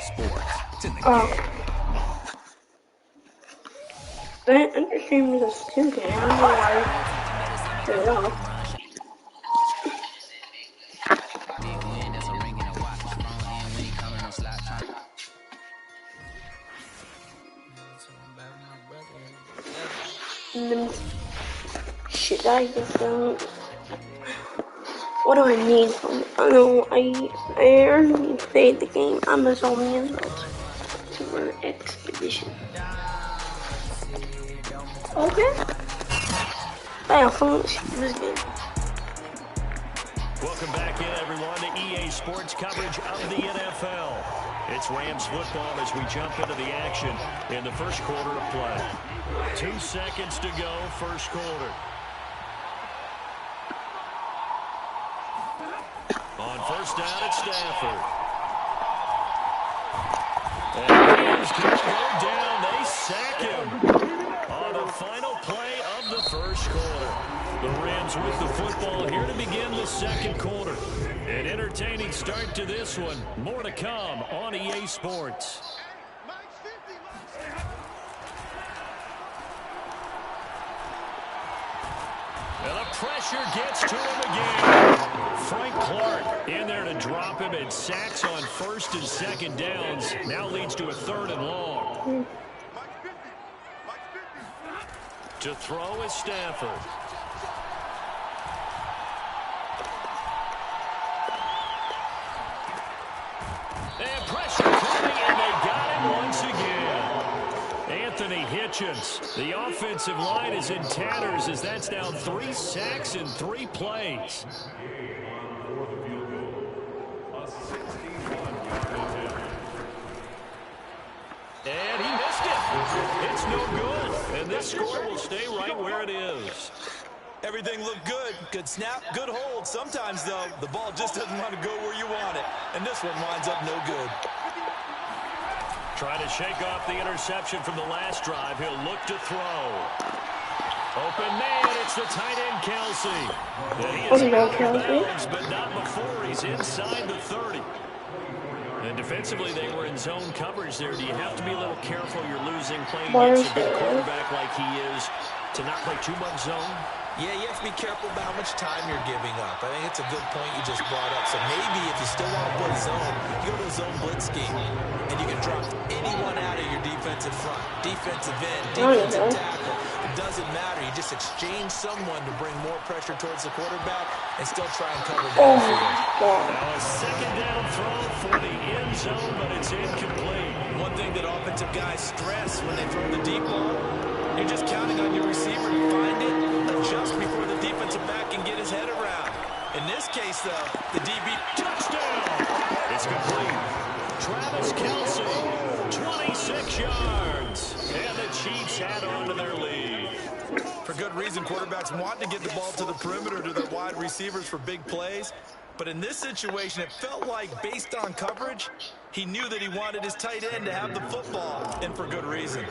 Sports. It's in the Oh. game. That understream is a student. I don't know why I turned it off. Shit, I just don't. What do I need from it? I know I already played the game Amazonian Summer Expedition. Okay. I found this game. Welcome back in, everyone, to EA Sports coverage of the NFL. It's Rams football as we jump into the action in the first quarter of play. 2 seconds to go, first quarter. On first down, it's Stafford. And he's going to go down. They sack him on the final play of the first quarter. The Rams with the football here to begin the second quarter. An entertaining start to this one. More to come on EA Sports. And the pressure gets to him again. Frank Clark in there to drop him, and sacks on first and second downs. Now leads to a 3rd and long. To throw is Stafford. And pressure coming, and they got him once again. Anthony Hitchens. The offensive line is in tatters as that's down 3 sacks in 3 plays. And he missed it. It's no good. And this score will stay right where it is. Everything looked good. Good snap, good hold. Sometimes, though, the ball just doesn't want to go where you want it. And this one winds up no good. Trying to shake off the interception from the last drive. He'll look to throw. Open man, it's the tight end, Kelsey. And he is out of bounds, but not before he's inside the 30. And defensively, they were in zone coverage there. Do you have to be a little careful you're losing playing against a good quarterback like he is to not play too much zone? Yeah, you have to be careful about how much time you're giving up. I think it's a good point you just brought up. So maybe if you still want to play zone, you go to a zone blitz scheme, and you can drop anyone out of your defensive front, defensive end, defensive tackle. It doesn't matter. You just exchange someone to bring more pressure towards the quarterback and still try and cover downfield. Now a second down throw for the end zone, but it's incomplete. One thing that offensive guys stress when they throw the deep ball, you're just counting on your receiver to find it, adjust before the defensive back can get his head around. In this case, though, the DB touchdown. It's complete. Travis Kelsey, 26 yards. And the Chiefs add on to their lead. For good reason, quarterbacks want to get the ball to the perimeter to their wide receivers for big plays. But in this situation, it felt like, based on coverage, he knew that he wanted his tight end to have the football, and for good reason.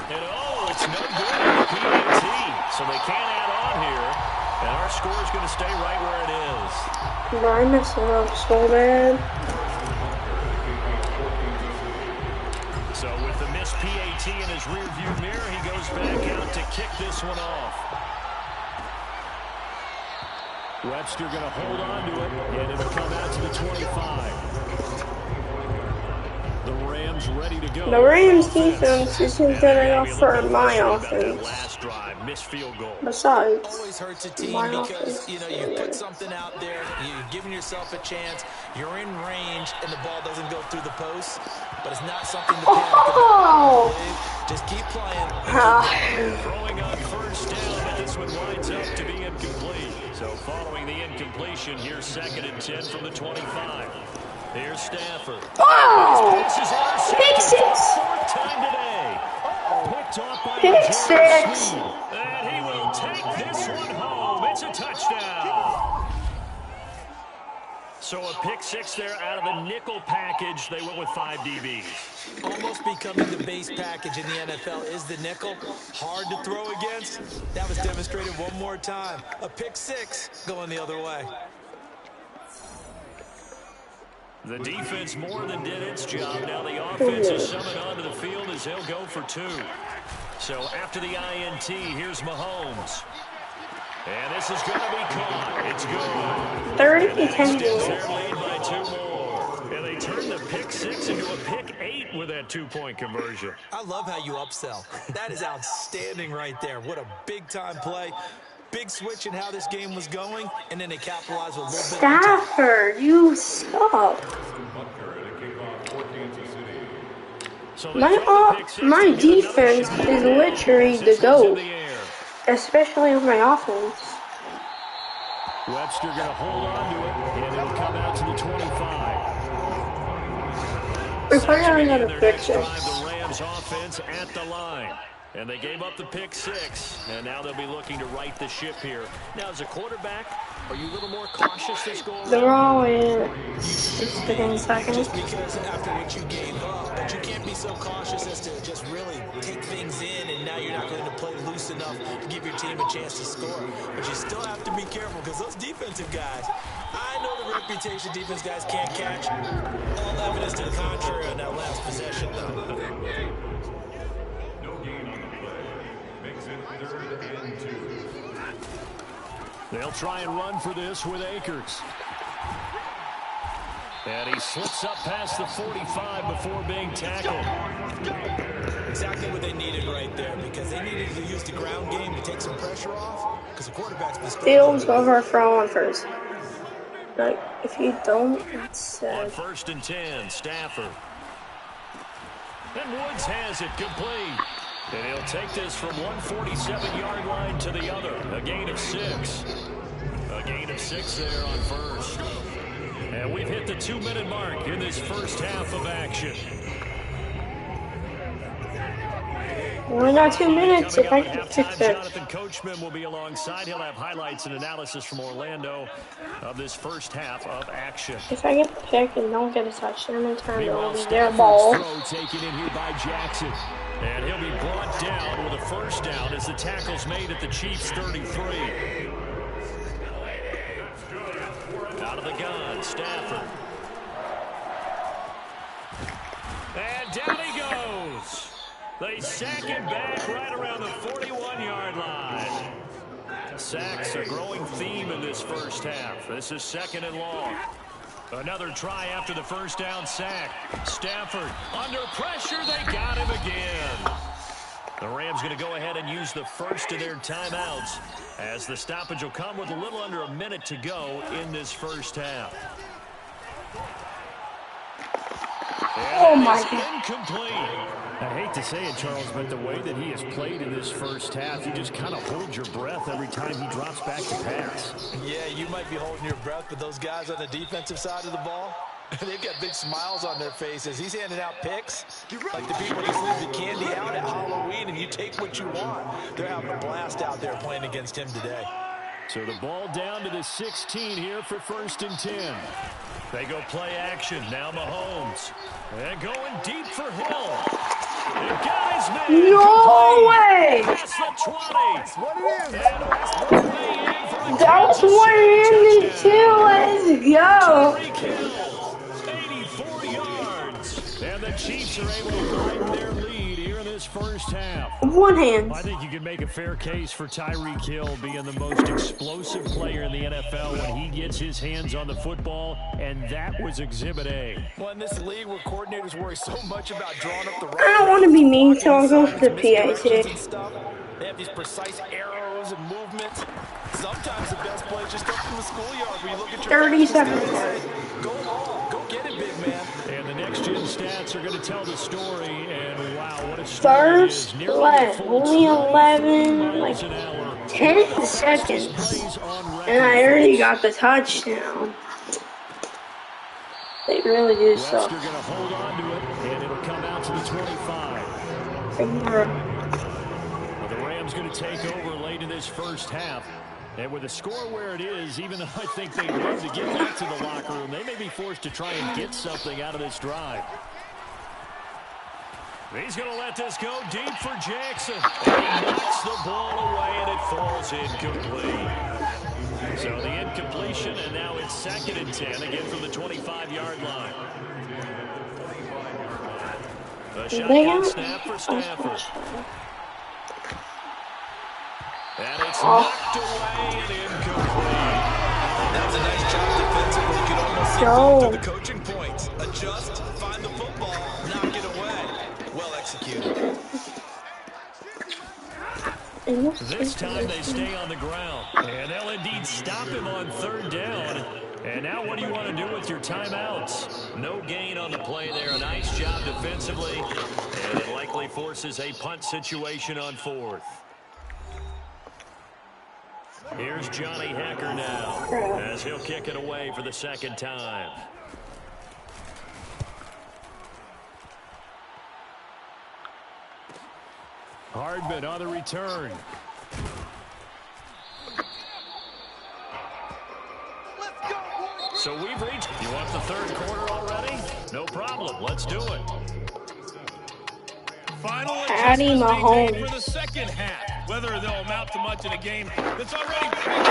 And it's no good in the PAT, so they can't add on here. And our score is going to stay right where it is. I messed it up so bad. So with the missed PAT in his rearview mirror, he goes back out to kick this one off. Webster going to hold on to it, and it'll come out to the 25. The Rams ready to go. The Rams defense isn't good enough for my offense. Last drive, missed field goal. Besides, always hurts a team because, you put something out there, you're giving yourself a chance, you're in range, and the ball doesn't go through the post. But it's not something to panic about. Just keep playing. Throwing on first down, but this one winds up to be incomplete. So following the incompletion, here's 2nd and 10 from the 25. Here's Stafford. Oh! Pick 6! 4th time today. Picked off by Pick 6! And he will take this one home. It's a touchdown. So a pick 6 there out of the nickel package. They went with 5 DBs. Almost becoming the base package in the NFL is the nickel. Hard to throw against. That was demonstrated one more time. A pick 6 going the other way. The defense more than did its job. Now the offense is summoned onto the field as he'll go for 2. So after the INT, here's Mahomes. And this is going to be caught. It's good. 30 to 10 extends their lead by 2 more. And they turn the pick 6 into a pick 8 with that 2-point conversion. I love how you upsell. That is outstanding right there. What a big-time play. Big switch in how this game was going, and then they capitalized with a little bit of Stafford, you suck. So My defense is literally the GOAT, especially on my offense. Webster going to hold on to it, and it'll come out to the 25. We're probably going to go to pick 6. The Rams offense at the line. And they gave up the pick 6, and now they'll be looking to right the ship here. Now, as a quarterback, are you a little more cautious this go around? They're all in 15 seconds. Just because after what you gave up, but you can't be so cautious as to just really take things in, and now you're not going to play loose enough to give your team a chance to score. But you still have to be careful because those defensive guys, I know the reputation defense guys can't catch. All evidence to the contrary on that last possession, though. They'll try and run for this with Akers. And he slips up past the 45 before being tackled. Exactly what they needed right there, because they needed to use the ground game to take some pressure off, because the quarterback's been Fields over throw on first. Like, if you don't, it's sad. On 1st and 10, Stafford. And Woods has it complete. And he'll take this from 147-yard line to the other. A gain of 6. A gain of 6 there on 1st. And we've hit the 2-minute mark in this first half of action. We're not 2 minutes if I can fix it. Jonathan Coachman will be alongside. He'll have highlights and analysis from Orlando of this first half of action. If I get the pick and don't get a touchdown in time, it will be their ball. Taken in here by Jackson. And he'll be brought down with a first down as the tackle's made at the Chiefs' 33. Out of the gun, Stafford. And down he goes. They sack him back right around the 41-yard line. Sacks a growing theme in this first half. This is 2nd and long. Another try after the first down sack. Stafford under pressure. They got him again. The Rams going to go ahead and use the first of their timeouts as the stoppage will come with a little under a minute to go in this first half. Oh my God. Incomplete. I hate to say it, Charles, but the way that he has played in this first half, you just kind of hold your breath every time he drops back to pass. Yeah, you might be holding your breath, but those guys on the defensive side of the ball, they've got big smiles on their faces. He's handing out picks like the people just leave the candy out at Halloween and you take what you want. They're having a blast out there playing against him today. So the ball down to the 16 here for 1st and 10. They go play action. Now Mahomes. And going deep for Hill. It got his man. No way! Past the 20. That's what it is. And all the way in for a That's what it is, too. Let's go. 84 yards. And the Chiefs are able to widen their lead here in this first half. One hand. I think you can make a fair case for Tyreek Hill being the most explosive player in the NFL when he gets his hands on the football, and that was Exhibit A. Well, in this league where coordinators worry so much about drawing up the right, I don't want to be mean, so I'll go for the PAT. They have these precise arrows and movements. Sometimes the best play is just up from the schoolyard where you look at your 30 seconds. Go long. Go get it, big man. And the next-gen stats are going to tell the story, and wow, what a story it is. First play, only 11, like 10 seconds, and I already got the touchdown. They really do suck. Webster going to hold on to it, and it'll come out to the 25. Well, the Rams going to take over late in this first half. And with the score where it is, even though I think they'd love to get back to the locker room, they may be forced to try and get something out of this drive. He's going to let this go deep for Jackson. And he knocks the ball away, and it falls incomplete. So the incompletion, and now it's 2nd and 10, again from the 25-yard line. A shotgun snap for Stafford. And it's knocked away and incomplete. That was a nice job defensively. You could almost see going through the coaching points. Adjust, find the football, knock it away. Well executed. This time they stay on the ground. And they'll indeed stop him on 3rd down. And now what do you want to do with your timeouts? No gain on the play there. A nice job defensively. And it likely forces a punt situation on 4th. Here's Johnny Hecker now as he'll kick it away for the 2nd time. Hardman on the return. So we've reached. You want the 3rd quarter already? No problem. Let's do it. Final adjustments being made for the 2nd half. Whether they'll amount to much in a game that's already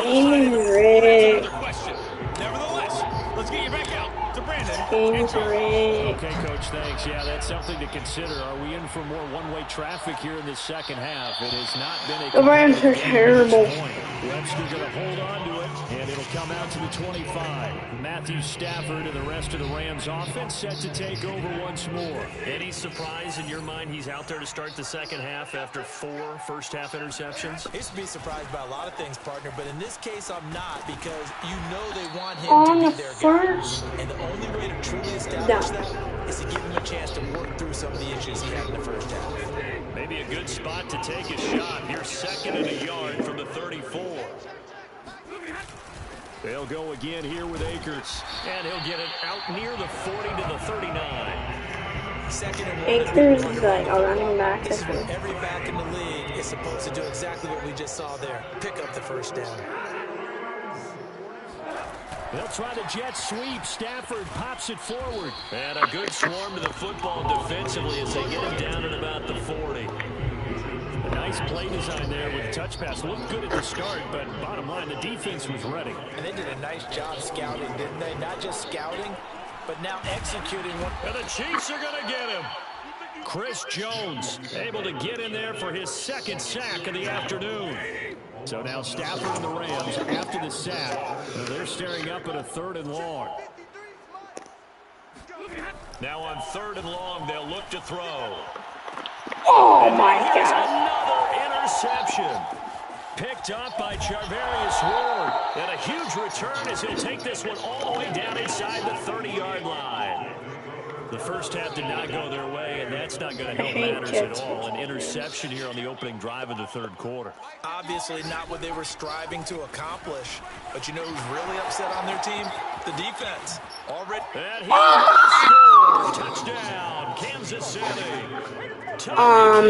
another question. Nevertheless, let's get you back out to Brandon. Okay, Coach, thanks. Yeah, that's something to consider. Are we in for more one-way traffic here in the 2nd half? It has not been a... The Rams are terrible. Webster going to hold on to it, and it'll come out to the 25. Matthew Stafford and the rest of the Rams offense set to take over once more. Any surprise in your mind he's out there to start the 2nd half after 4 first-half interceptions? I used to be surprised by a lot of things, partner, but in this case I'm not, because you know they want him to be their guy. And the only way to truly establish that is to give him a chance to work through some of the issues he had in the first half. Maybe a good spot to take a shot. Here's 2nd and a yard from the 34. They'll go again here with Akers. And he'll get it out near the 40 to the 39. 2nd and 1. Akers is like a running back. Every back in the league is supposed to do exactly what we just saw there. Pick up the 1st down. They'll try the jet sweep. Stafford pops it forward. And a good swarm to the football defensively as they get him down at about the 40. A nice play design there with a touch pass. Looked good at the start, but bottom line, the defense was ready. And they did a nice job scouting, didn't they? Not just scouting, but now executing. And the Chiefs are going to get him. Chris Jones able to get in there for his 2nd sack of the afternoon. So now Stafford and the Rams, after the sack, they're staring up at a 3rd and long. Now on 3rd and long, they'll look to throw. Oh, my God. Another interception. Picked up by Charvarius Ward. And a huge return as he'll take this one all the way down inside the 30-yard line. The first half did not go their way, and that's not going to help matters at all. An interception here on the opening drive of the 3rd quarter. Obviously not what they were striving to accomplish. But you know who's really upset on their team? The defense. Already. And he will score. Touchdown, Kansas City.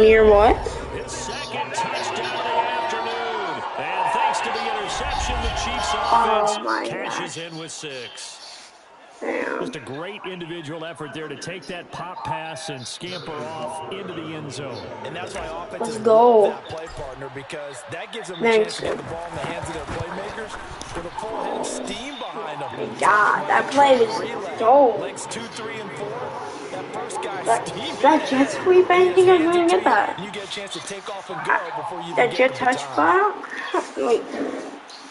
You're what? His 2nd touchdown of the afternoon. And thanks to the interception, the Chiefs offense cashes in with 6. Just a great individual effort there to take that pop pass and scamper off into the end zone. And that's why offenses love that play, partner, because that gives them a chance to get the ball in the hands of their playmakers with a full head of steam behind them. God, that play was dope. Legs 2, 3, and 4. That first guy that jet sweep, I think I'm going to get that. You get a chance to take off and go before you that jet touch block? Wait,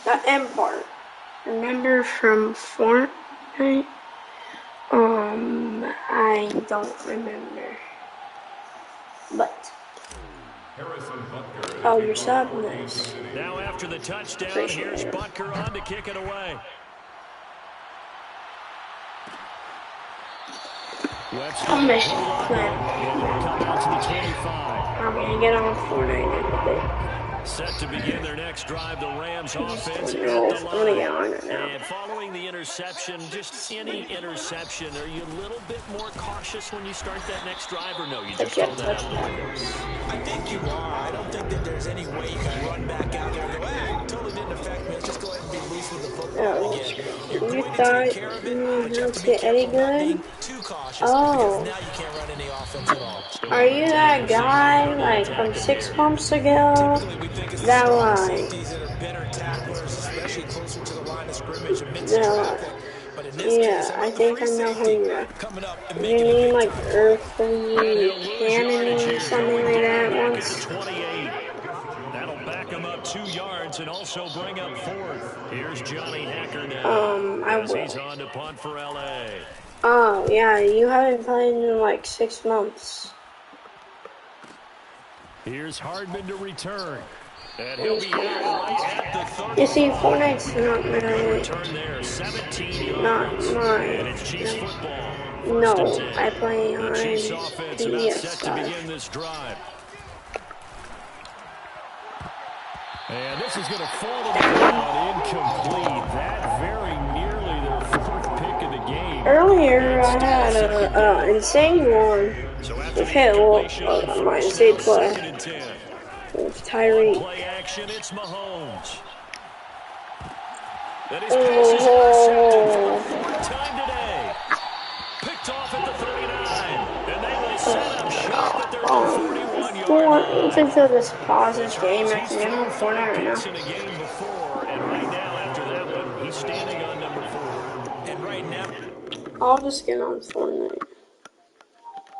that M part. Remember from Fortnite? I don't remember. But. Oh, you're subbing this. Now after the touchdown, here's Butker on to kick it away. Mission plan. I'm gonna get on Fortnite in a bit. Set to begin their next drive, the Rams offense at the line. And following the interception, just any interception, are you a little bit more cautious when you start that next drive, or no? You just hold that out? I think you are. I don't think that there's any way you can run back out there and go, hey, totally didn't affect me. Let's just go ahead and be loose with the football again. You're going to take care of it, but you have to be careful about being too cautious because now you can't run any offense at all. Are you that guy, like, from 6 months ago? That line. Safeties that are better tacklers, especially closer to the is attractive. But in this case, Yeah, how I about the think free I know who safety you are. coming up and You making a name big like tackle? And Earthly he'll lose yardage Cannon, here, something going like down that back at the once. 28. That'll back him up 2 yards and also bring up 4th. Here's Johnny Hacker now I as will. he's on to punt for L.A. Oh, yeah, you haven't played in like 6 months. Here's Hardman to return. And he'll be in right at the 35. You see, Fortnite's not Good my, return there, 17 not yards. And it's Chiefs my, football, 1st and no, 10. I play The on Chiefs offense about set to PS5. begin this drive. And this is going to fall to the ground incomplete. That very nearly their 4th pick of the game. Earlier, I had an insane one. So after With the hit, incompletion on my first insane down, play. 2nd and 10. With On Tyreek. play action, it's Mahomes. And his pass is intercepted for the 4th time today. Picked off at the 39. And they will set up shop at their 41-yard line. Even though this pauses game, Charles, I he's can get on thrown 5 Fortnite right now. picks in a game before, and right now, after that one, he's standing on number 4. And right now, I'll just get on Fortnite.